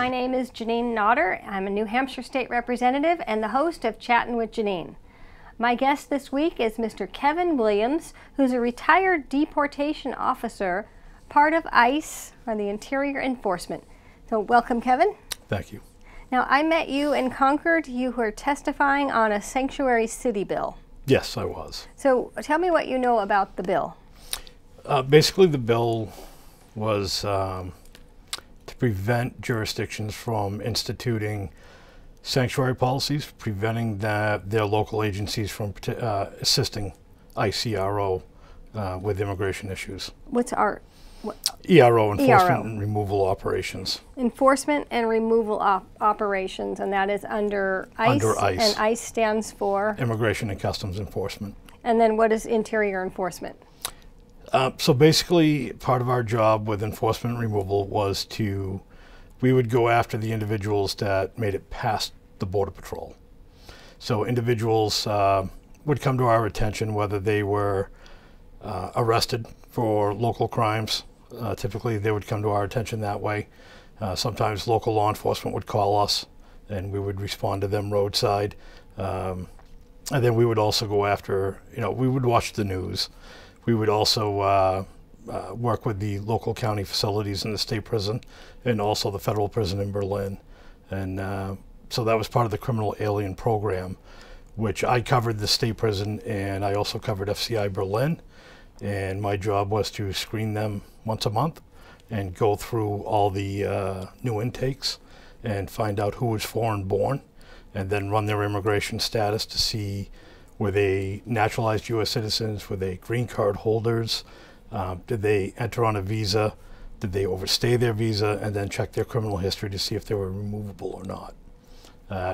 My name is Janine Nodder. I'm a New Hampshire State Representative and the host of Chattin' with Janine. My guest this week is Mr. Kevin Williams, who's a retired deportation officer, part of ICE, or the Interior Enforcement. So welcome, Kevin. Thank you. Now, I met you in Concord. You were testifying on a sanctuary city bill. Yes, I was. So tell me what you know about the bill. Basically, the bill was to prevent jurisdictions from instituting sanctuary policies, preventing their local agencies from assisting ICRO with immigration issues. What's our... ERO, Enforcement and Removal Operations. Enforcement and Removal Operations, and that is under ICE. Under ICE. And ICE stands for? Immigration and Customs Enforcement. And then what is Interior Enforcement? So basically, part of our job with enforcement and removal was we would go after the individuals that made it past the Border Patrol. So individuals would come to our attention whether they were arrested for local crimes. Typically, they would come to our attention that way. Sometimes local law enforcement would call us, and we would respond to them roadside. And then we would also go after, we would watch the news. We would also work with the local county facilities in the state prison and also the federal prison in Berlin. And so that was part of the criminal alien program, which I covered the state prison, and I also covered FCI Berlin. And my job was to screen them once a month and go through all the new intakes and find out who was foreign born, and then run their immigration status to see were they naturalized U.S. citizens, were they green card holders, did they enter on a visa, did they overstay their visa, and then check their criminal history to see if they were removable or not.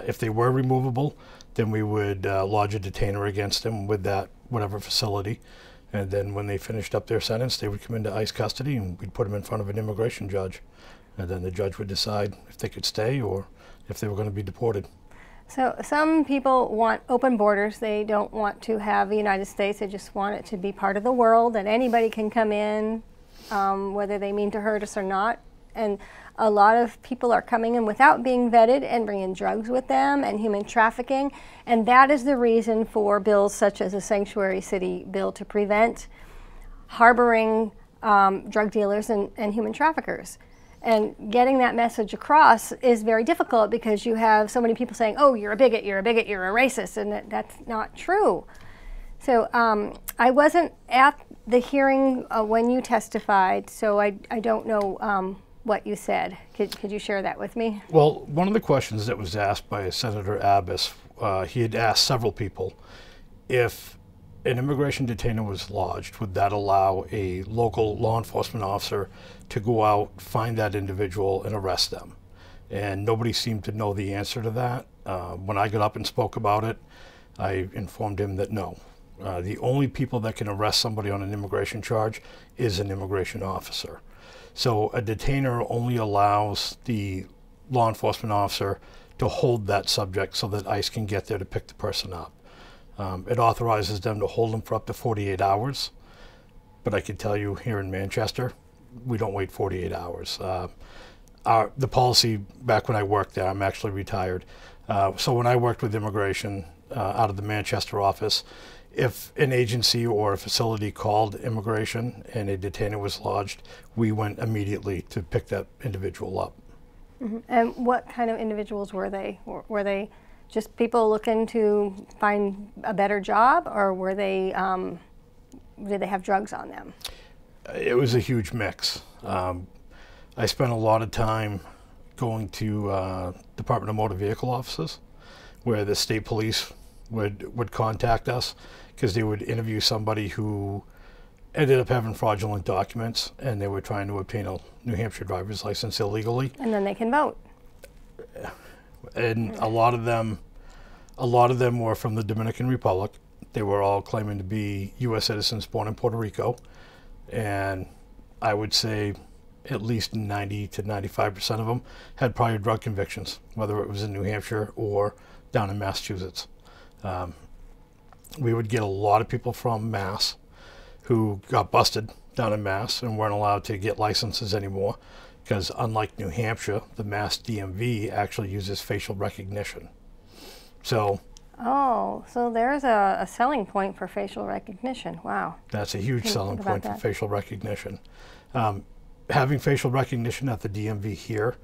If they were removable, then we would lodge a detainer against them with that whatever facility. And then when they finished up their sentence, they would come into ICE custody, and we'd put them in front of an immigration judge. And then the judge would decide if they could stay or if they were going to be deported. So some people want open borders. They don't want to have the United States. They just want it to be part of the world, and anybody can come in, whether they mean to hurt us or not. And a lot of people are coming in without being vetted and bringing drugs with them and human trafficking. And that is the reason for bills such as a sanctuary city bill to prevent harboring drug dealers and human traffickers. And getting that message across is very difficult because you have so many people saying, oh, you're a bigot, you're a bigot, you're a racist, and that's not true. So I wasn't at the hearing when you testified, so I don't know what you said. Could you share that with me? Well, one of the questions that was asked by Senator Abbas, he had asked several people, if an immigration detainer was lodged, would that allow a local law enforcement officer to go out, find that individual, and arrest them? And nobody seemed to know the answer to that. When I got up and spoke about it, I informed him that no. The only people that can arrest somebody on an immigration charge is an immigration officer. So a detainer only allows the law enforcement officer to hold that subject so that ICE can get there to pick the person up. It authorizes them to hold them for up to 48 hours. But I can tell you here in Manchester, we don't wait 48 hours. The policy back when I worked there, I'm actually retired. So when I worked with immigration out of the Manchester office, if an agency or a facility called immigration and a detainer was lodged, we went immediately to pick that individual up. Mm-hmm. And what kind of individuals were they? Were they just people looking to find a better job, or were they, did they have drugs on them? It was a huge mix. I spent a lot of time going to Department of Motor Vehicle offices where the state police would contact us because they would interview somebody who ended up having fraudulent documents, and they were trying to obtain a New Hampshire driver's license illegally. And then they can vote. And a lot of them were from the Dominican Republic. They were all claiming to be U.S. citizens born in Puerto Rico, and I would say at least 90 to 95% of them had prior drug convictions, whether it was in New Hampshire or down in Massachusetts. We would get a lot of people from Mass who got busted down in Mass and weren't allowed to get licenses anymore, because unlike New Hampshire, the Mass DMV actually uses facial recognition. So so there's a selling point for facial recognition. Wow. that's a huge selling point for facial recognition. Having facial recognition at the DMV here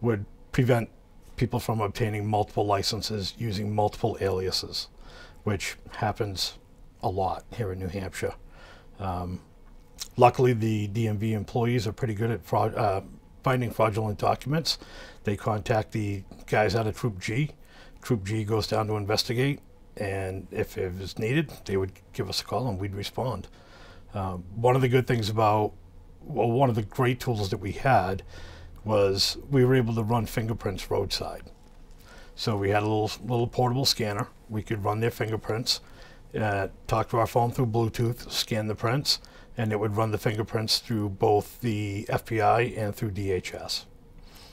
would prevent people from obtaining multiple licenses using multiple aliases, which happens a lot here in New Hampshire. Luckily, the DMV employees are pretty good at finding fraudulent documents. They contact the guys out of Troop G. Troop G goes down to investigate, and if it was needed, they would give us a call and we'd respond. One of the good things about, well, one of the great tools that we had was we were able to run fingerprints roadside. So we had a little portable scanner. We could run their fingerprints, talk to our phone through Bluetooth, scan the prints, and it would run the fingerprints through both the FBI and through DHS.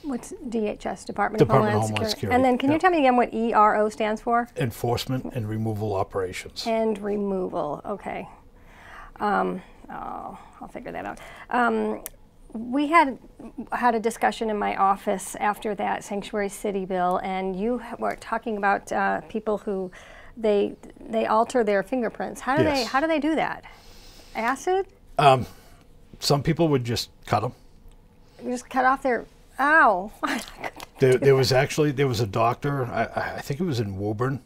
What's DHS, Department of of Homeland Homeland Security. And then can you tell me again what ERO stands for? Enforcement and Removal Operations. And removal, okay. I'll figure that out. We had a discussion in my office after that Sanctuary City bill, and you were talking about people who they alter their fingerprints. How do they do that? Acid? Some people would just cut them. Just cut off their. Ow! There was a doctor. I think it was in Woburn,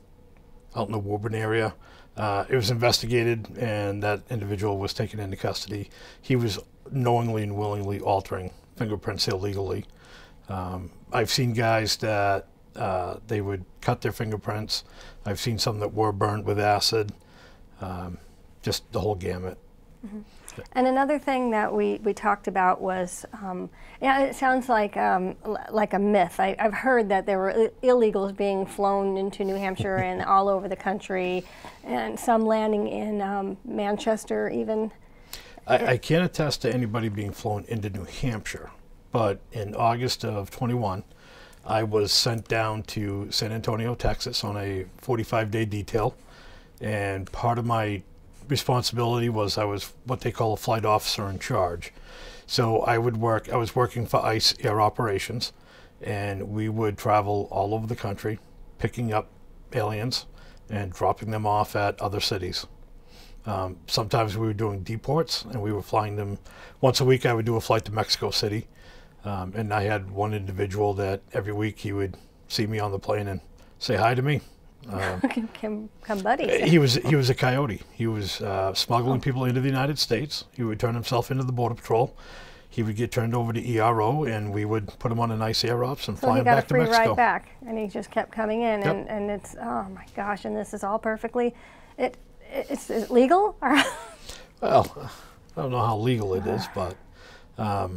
out in the Woburn area. It was investigated, and that individual was taken into custody. He was knowingly and willingly altering fingerprints illegally. I've seen guys that they would cut their fingerprints. I've seen some that were burned with acid. Just the whole gamut. Mm-hmm. And another thing that we talked about was, it sounds like a myth. I've heard that there were illegals being flown into New Hampshire and all over the country, and some landing in Manchester even. I can't attest to anybody being flown into New Hampshire, but in August of 21, I was sent down to San Antonio, Texas on a 45-day detail, and part of my responsibility was I was what they call a flight officer in charge. So I was working for ICE Air Operations, and we would travel all over the country, picking up aliens and dropping them off at other cities. Sometimes we were doing deports, and we were flying them. Once a week I would do a flight to Mexico City, and I had one individual that every week he would see me on the plane and say hi to me. Come buddies. He was a coyote. He was smuggling people into the United States. He would turn himself into the Border Patrol. He would get turned over to ERO, and we would put him on a nice air ops and fly him back to Mexico. So he got a free ride back, and he just kept coming in, and it's, oh my gosh, and this is all perfectly, it's legal? Well, I don't know how legal it is, but I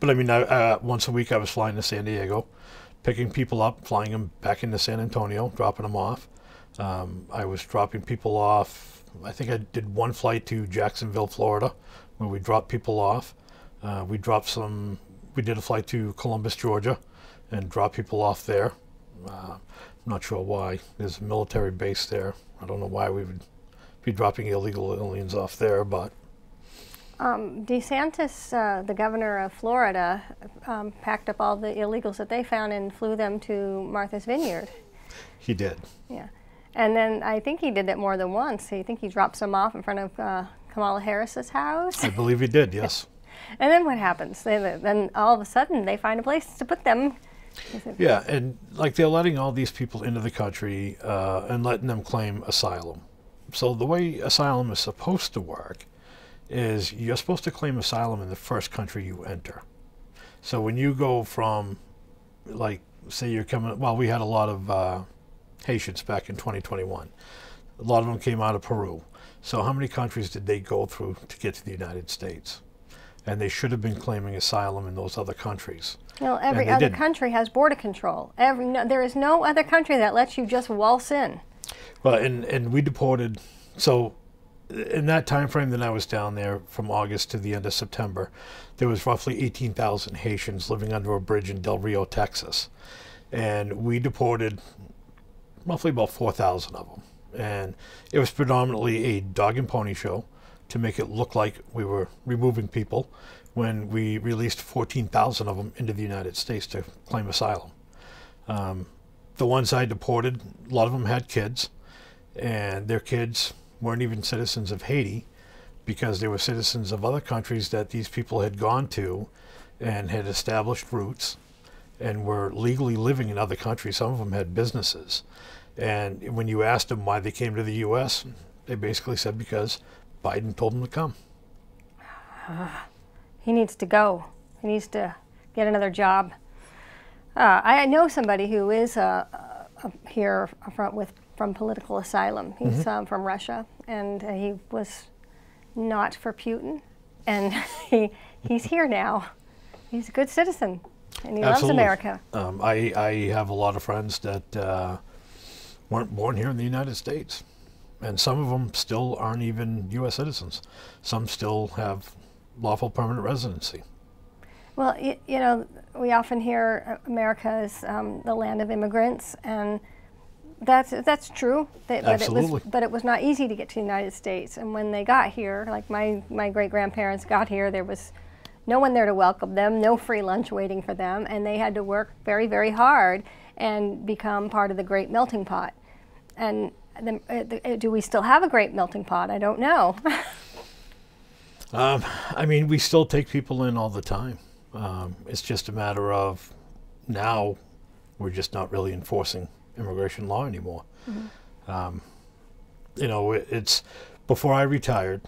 mean, once a week I was flying to San Diego, picking people up, flying them back into San Antonio, dropping them off. I was dropping people off. I think I did one flight to Jacksonville, Florida, where we dropped people off. We did a flight to Columbus, Georgia, and dropped people off there. I'm not sure why. There's a military base there. I don't know why we would be dropping illegal aliens off there, but. DeSantis, the governor of Florida, packed up all the illegals that they found and flew them to Martha's Vineyard. He did. Yeah. And then I think he did that more than once. I think he dropped some off in front of Kamala Harris's house. I believe he did, yes. And then what happens? Then all of a sudden they find a place to put them. Yeah, and like they're letting all these people into the country and letting them claim asylum. So the way asylum is supposed to work is you're supposed to claim asylum in the first country you enter. So when you go from, like, say you're coming, well, we had a lot of Haitians back in 2021. A lot of them came out of Peru. So how many countries did they go through to get to the United States? And they should have been claiming asylum in those other countries. Well, every other country has border control. There is no other country that lets you just waltz in. Well, and we deported, so in that time frame that I was down there from August to the end of September, there was roughly 18,000 Haitians living under a bridge in Del Rio, Texas. And we deported roughly about 4,000 of them. And it was predominantly a dog and pony show. to make it look like we were removing people when we released 14,000 of them into the United States to claim asylum. The ones I deported, a lot of them had kids, and their kids weren't even citizens of Haiti because they were citizens of other countries that these people had gone to and had established roots and were legally living in other countries. Some of them had businesses. And when you asked them why they came to the U.S., they basically said because Biden told them to come. He needs to go. He needs to get another job. I know somebody who is here from political asylum. He's from Russia, and he was not for Putin, and he's here now. He's a good citizen, and he loves America. I have a lot of friends that weren't born here in the United States, and some of them still aren't even U.S. citizens. Some still have lawful permanent residency. Well, you know, we often hear America is the land of immigrants, and that's true. Absolutely. But it was not easy to get to the United States. And when they got here, like my great-grandparents got here, there was no one there to welcome them, no free lunch waiting for them, and they had to work very, very hard and become part of the great melting pot. And do we still have a great melting pot? I don't know. I mean, we still take people in all the time. It's just a matter of now we're just not really enforcing immigration law anymore. You know, it's before I retired,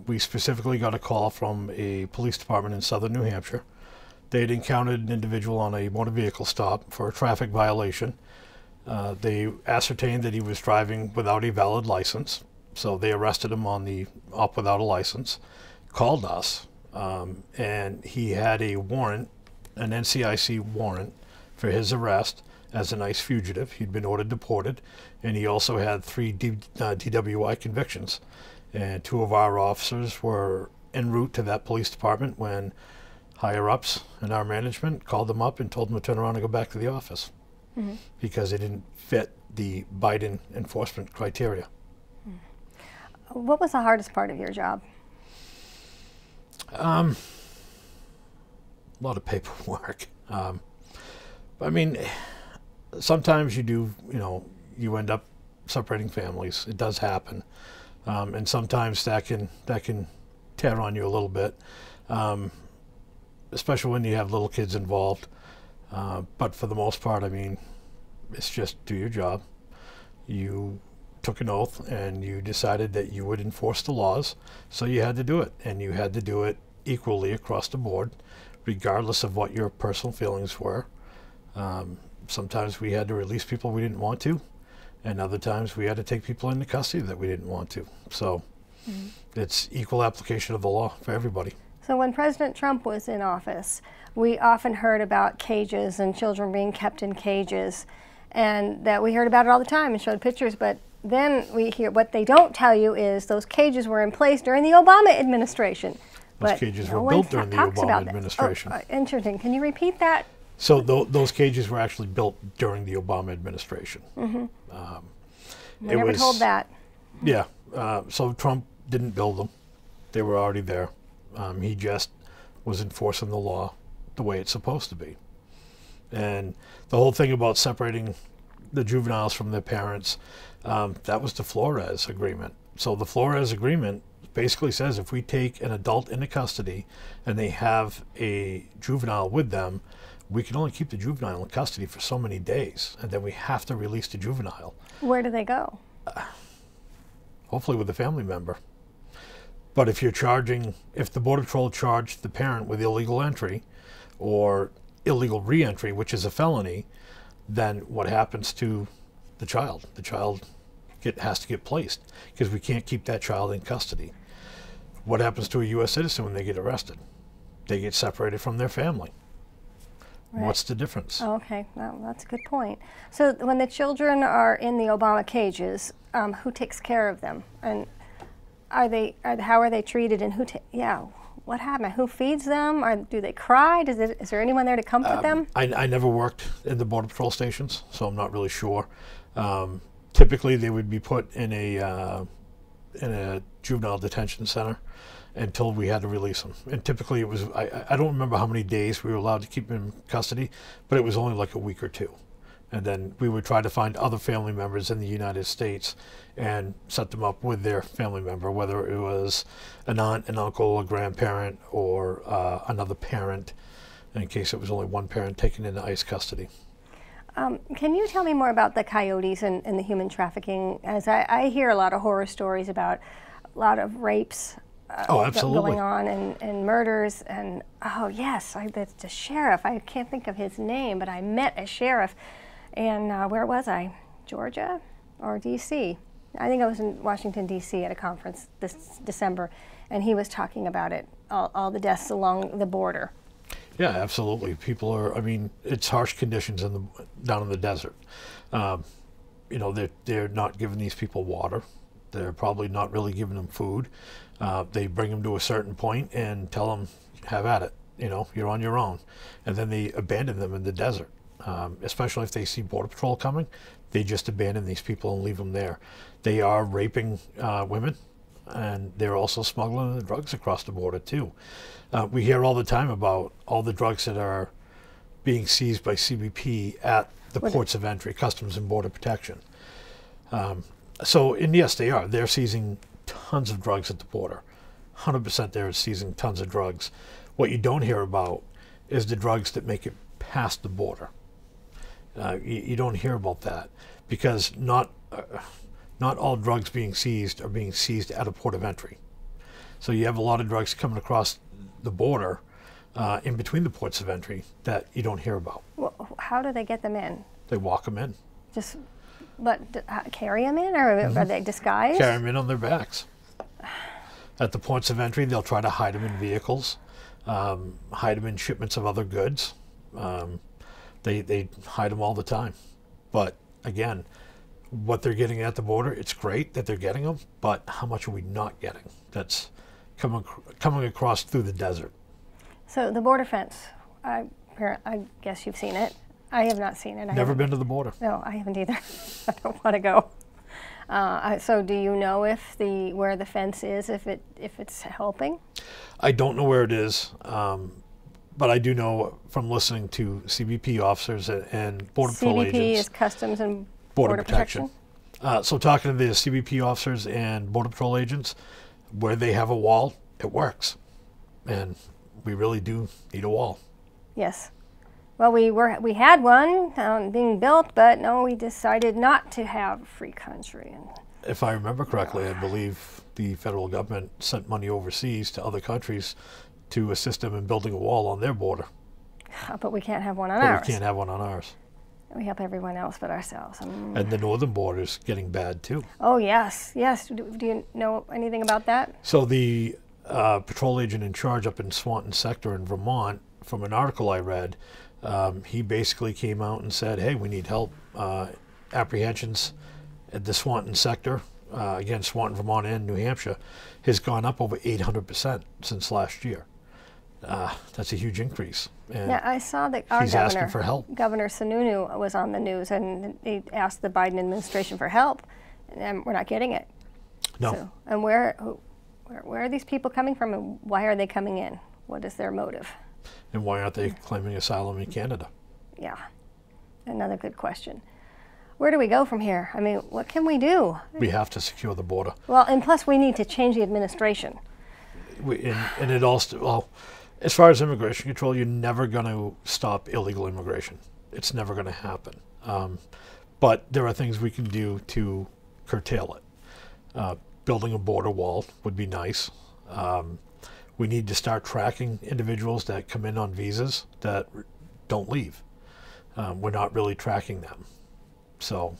we specifically got a call from a police department in southern New Hampshire. They had encountered an individual on a motor vehicle stop for a traffic violation. They ascertained that he was driving without a valid license, so they arrested him on the up without a license, called us, and he had a warrant, an NCIC warrant for his arrest as an ICE fugitive. He'd been ordered deported, and he also had 3 DWI convictions. And 2 of our officers were en route to that police department when higher-ups in our management called them up and told them to turn around and go back to the office because they didn't fit the Biden enforcement criteria. What was the hardest part of your job? A lot of paperwork. I mean, sometimes you do, you know, you end up separating families. It does happen. And sometimes that can tear on you a little bit, especially when you have little kids involved. But for the most part, I mean, it's just do your job. You took an oath and you decided that you would enforce the laws, so you had to do it. And you had to do it equally across the board, regardless of what your personal feelings were. Sometimes we had to release people we didn't want to, and other times we had to take people into custody that we didn't want to. So it's equal application of the law for everybody. So when President Trump was in office, we often heard about cages and children being kept in cages, and that we heard about it all the time and showed pictures, but then we hear what they don't tell you is those cages were in place during the Obama administration. Those cages were built during the Obama administration. Oh, interesting. Can you repeat that? So those cages were actually built during the Obama administration. We never told that. Yeah. So Trump didn't build them. They were already there. He just was enforcing the law the way it's supposed to be. And the whole thing about separating the juveniles from their parents, that was the Flores agreement. So the Flores agreement basically says if we take an adult into custody and they have a juvenile with them, we can only keep the juvenile in custody for so many days, and then we have to release the juvenile. Where do they go? Hopefully with a family member. But if if the Border Patrol charged the parent with illegal entry or illegal re-entry, which is a felony, then what happens to the child? The child has to get placed because we can't keep that child in custody. What happens to a U.S. citizen when they get arrested? They get separated from their family. Right. What's the difference? Oh, okay, well, that's a good point. So when the children are in the Obama cages, who takes care of them? And how are they treated? And what happened? Who feeds them? Or do they cry? Is there anyone there to comfort them? I never worked in the Border Patrol stations, so I'm not really sure. Typically, they would be put in in a juvenile detention center until we had to release them. And typically it was, I don't remember how many days we were allowed to keep them in custody, but it was only like a week or two. And then we would try to find other family members in the United States and set them up with their family member, whether it was an aunt, an uncle, a grandparent, or another parent, in case it was only one parent taken into ICE custody. Can you tell me more about the coyotes and the human trafficking? As I hear a lot of horror stories about a lot of rapes going on and murders. And oh yes, the sheriff, I can't think of his name, but I met a sheriff. And where was I? Georgia or D.C.? I think I was in Washington, D.C. at a conference this December, and he was talking about it, all the deaths along the border. Yeah, absolutely. People are, I mean, it's harsh conditions down in the desert. You know, they're not giving these people water. They're probably not really giving them food. They bring them to a certain point and tell them, have at it. You know, you're on your own. And then they abandon them in the desert. Especially if they see Border Patrol coming, they just abandon these people and leave them there. They are raping women, and they're also smuggling the drugs across the border too. We hear all the time about all the drugs that are being seized by CBP at the ports of entry, Customs and Border Protection. And yes, they are. They're seizing tons of drugs at the border. 100% they're seizing tons of drugs. What you don't hear about is the drugs that make it past the border. You don't hear about that because not all drugs being seized are being seized at a port of entry. So you have a lot of drugs coming across the border in between the ports of entry that you don't hear about. Well, how do they get them in? They walk them in. Carry them in, or are they disguised? Carry them in on their backs. At the ports of entry, they'll try to hide them in vehicles, hide them in shipments of other goods. They hide them all the time. But again, what they're getting at the border, it's great that they're getting them, but how much are we not getting? That's coming across through the desert. So the border fence, I guess you've seen it. I have not seen it. Never been to the border. No, I haven't either. I don't want to go. So do you know where the fence is, if it's helping? I don't know where it is. But I do know from listening to CBP officers and Border Patrol agents. CBP is Customs and Border Protection. So talking to the CBP officers and Border Patrol agents, where they have a wall, it works. And we really do need a wall. Yes. Well, we had one being built, but no, we decided not to have a free country. If I remember correctly, I believe the federal government sent money overseas to other countries to assist them in building a wall on their border. But we can't have one on ours. We can't have one on ours. We help everyone else but ourselves. And the northern border is getting bad too. Oh yes, yes. Do you know anything about that? So the patrol agent in charge up in Swanton sector in Vermont, from an article I read, he basically came out and said, hey, we need help. Apprehensions at the Swanton sector, again, Swanton, Vermont, and New Hampshire, has gone up over 800% since last year. That's a huge increase. And yeah, I saw that our asking for help. Governor Sununu was on the news, and he asked the Biden administration for help, and we're not getting it. No. So, and where are these people coming from, and why are they coming in? What is their motive? And why aren't they claiming asylum in Canada? Yeah, another good question. Where do we go from here? I mean, what can we do? We have to secure the border. Well, and plus we need to change the administration. And it also, well, as far as immigration control, you're never going to stop illegal immigration. It's never going to happen. But there are things we can do to curtail it. Building a border wall would be nice. We need to start tracking individuals that come in on visas that don't leave. We're not really tracking them. So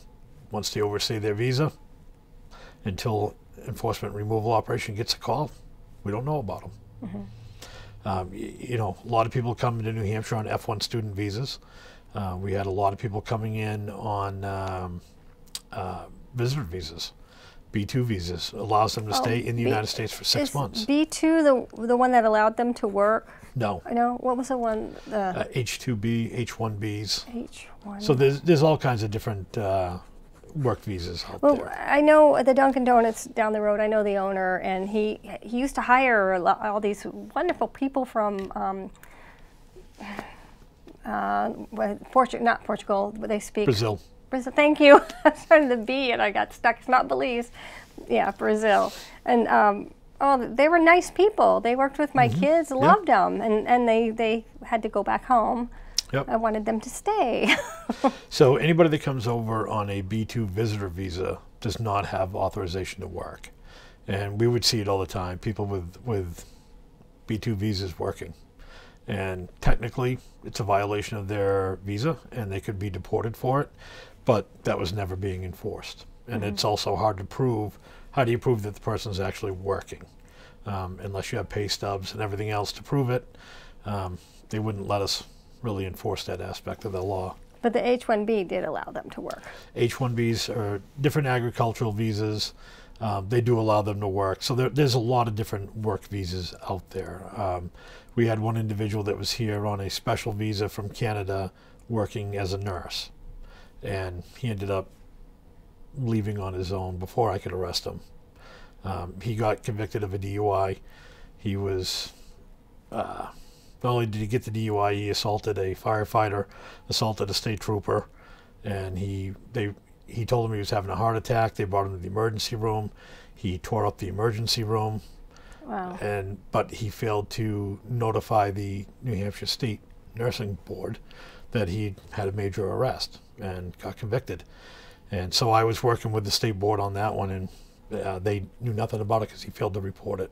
once they overstay their visa, until enforcement removal operation gets a call, we don't know about them. Mm-hmm. You know, a lot of people come into New Hampshire on F1 student visas. We had a lot of people coming in on visitor visas. B2 visas allows them to stay in the United States for 6 months. B2 the one that allowed them to work? No. No. What was the one? H2B, H1Bs. H1. So there's all kinds of different work visas out Well, there. I know at the Dunkin' Donuts down the road, I know the owner, and he used to hire all these wonderful people from not Portugal, but they speak Brazil. Brazil. Thank you. I started the B and I got stuck. It's not Belize. Yeah, Brazil. And they were nice people. They worked with my kids, loved them, and they had to go back home. Yep. I wanted them to stay. So anybody that comes over on a B2 visitor visa does not have authorization to work. And we would see it all the time, people with B2 visas working. And technically, it's a violation of their visa, and they could be deported for it, but that was never being enforced. And it's also hard to prove. How do you prove that the person is actually working? Unless you have pay stubs and everything else to prove it, they wouldn't let us really enforce that aspect of the law. But the H-1B did allow them to work. H-1Bs are different agricultural visas. They do allow them to work. So there's a lot of different work visas out there. We had one individual that was here on a special visa from Canada working as a nurse. And he ended up leaving on his own before I could arrest him. He got convicted of a DUI. He was, not only did he get the DUI, he assaulted a firefighter, assaulted a state trooper, and he told him he was having a heart attack. They brought him to the emergency room. He tore up the emergency room. Wow. But he failed to notify the New Hampshire State Nursing Board that he had a major arrest and got convicted. And so I was working with the state board on that one, and they knew nothing about it because he failed to report it.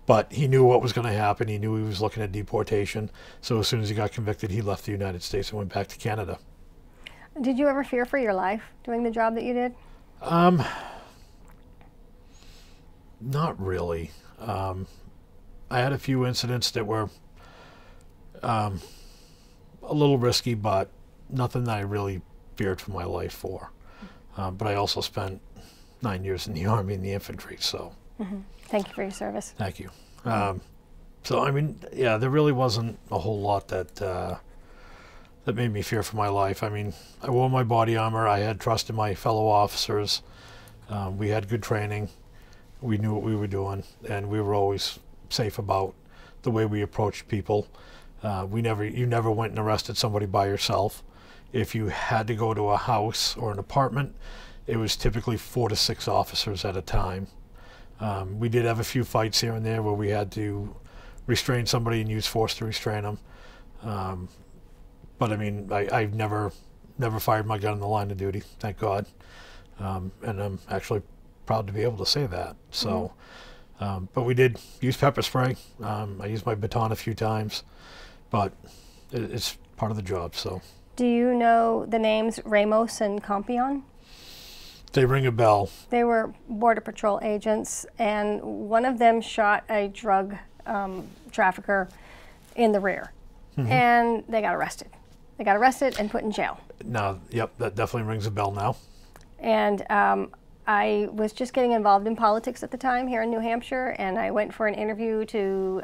But he knew what was going to happen. He knew he was looking at deportation. So as soon as he got convicted, he left the United States and went back to Canada. Did you ever fear for your life doing the job that you did? Not really. I had a few incidents that were a little risky, but nothing that I really feared for my life for. But I also spent 9 years in the Army in the infantry, so. Thank you for your service. Thank you. So, I mean, yeah, there really wasn't a whole lot that that made me fear for my life. I mean, I wore my body armor. I had trust in my fellow officers. We had good training. We knew what we were doing, and we were always safe about the way we approached people. You never went and arrested somebody by yourself. If you had to go to a house or an apartment, it was typically 4 to 6 officers at a time. We did have a few fights here and there where we had to restrain somebody and use force to restrain them. But I mean, I've never fired my gun in the line of duty, thank God. And I'm actually proud to be able to say that. So, but we did use pepper spray. I used my baton a few times, but it's part of the job, so. Do you know the names Ramos and Compion? They ring a bell. They were Border Patrol agents, and one of them shot a drug trafficker in the rear, and they got arrested. They got arrested and put in jail. Now, yep, that definitely rings a bell now. And I was just getting involved in politics at the time here in New Hampshire, and I went for an interview to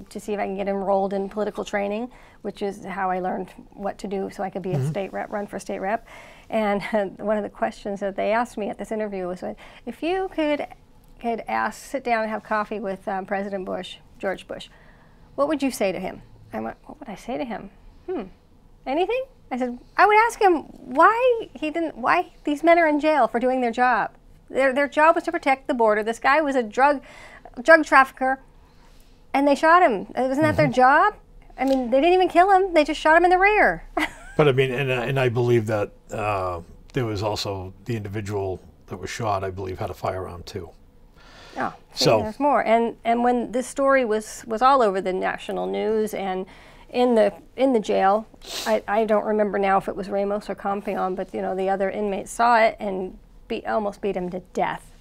see if I can get enrolled in political training, which is how I learned what to do so I could be a state rep, run for state rep. And one of the questions that they asked me at this interview was, if you could sit down and have coffee with President Bush, George Bush, what would you say to him? I went, what would I say to him? Anything? I said, I would ask him why these men are in jail for doing their job. Their job was to protect the border. This guy was a drug trafficker, and they shot him. Wasn't that their job? I mean, they didn't even kill him. They just shot him in the rear. But I mean, and I believe that there was also the individual that was shot, I believe, had a firearm too. Oh, so there's more. And when this story was all over the national news and in the jail, I don't remember now if it was Ramos or Compion, but the other inmates saw it and almost beat him to death.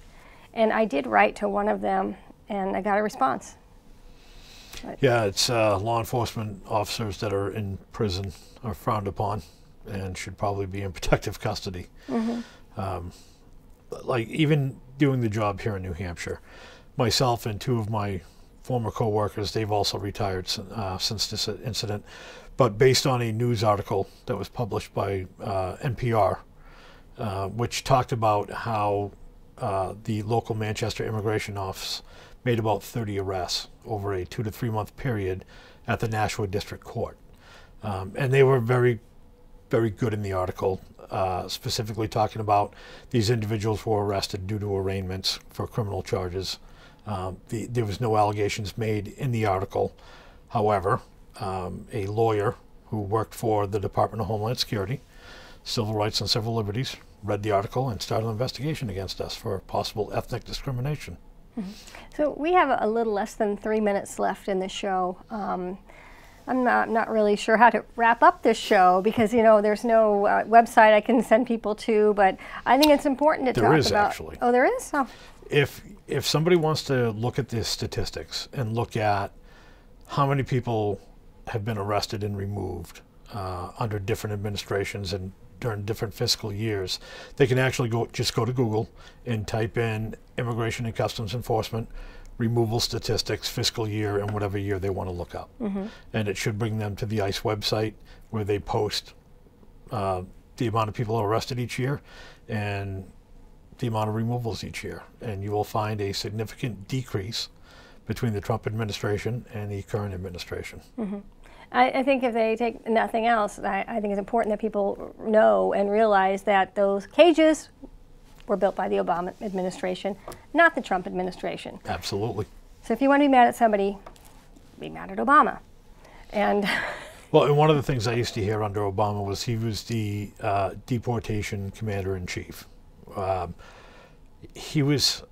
And I did write to one of them, and I got a response. But yeah, it's law enforcement officers that are in prison are frowned upon and should probably be in protective custody. Like even doing the job here in New Hampshire, myself and 2 of my former co-workers, they've also retired since this incident. But based on a news article that was published by NPR, which talked about how the local Manchester Immigration Office made about 30 arrests over a 2 to 3 month period at the Nashua District Court. And they were very, very good in the article, specifically talking about these individuals were arrested due to arraignments for criminal charges. There was no allegations made in the article. However, a lawyer who worked for the Department of Homeland Security, Civil Rights and Civil Liberties, read the article and started an investigation against us for possible ethnic discrimination. Mm-hmm. So we have a little less than 3 minutes left in the show. I'm not really sure how to wrap up this show because, you know, there's no website I can send people to, but I think it's important to talk about. There is, actually. Oh, there is? Oh. If somebody wants to look at the statistics and look at how many people have been arrested and removed under different administrations and during different fiscal years, they can actually just go to Google and type in Immigration and Customs Enforcement removal statistics, fiscal year, and whatever year they want to look up. Mm-hmm. And it should bring them to the ICE website where they post the amount of people arrested each year and the amount of removals each year. And you will find a significant decrease between the Trump administration and the current administration. Mm-hmm. I think if they take nothing else, I think it's important that people know and realize that those cages were built by the Obama administration, not the Trump administration. Absolutely. So if you want to be mad at somebody, be mad at Obama. And well, and one of the things I used to hear under Obama was he was the deportation commander-in-chief. He was,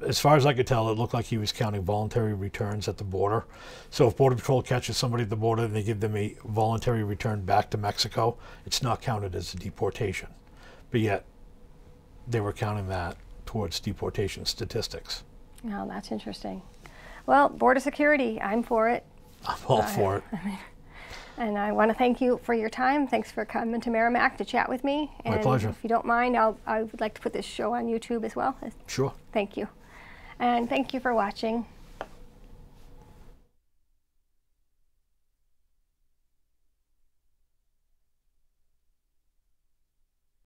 as far as I could tell, it looked like he was counting voluntary returns at the border. So if Border Patrol catches somebody at the border and they give them a voluntary return back to Mexico, it's not counted as a deportation. But yet, they were counting that towards deportation statistics. Oh, that's interesting. Well, border security, I'm for it. I'm all for it. And I want to thank you for your time. Thanks for coming to Merrimack to chat with me. My and pleasure. If you don't mind, I would like to put this show on YouTube as well. Sure. Thank you. And thank you for watching.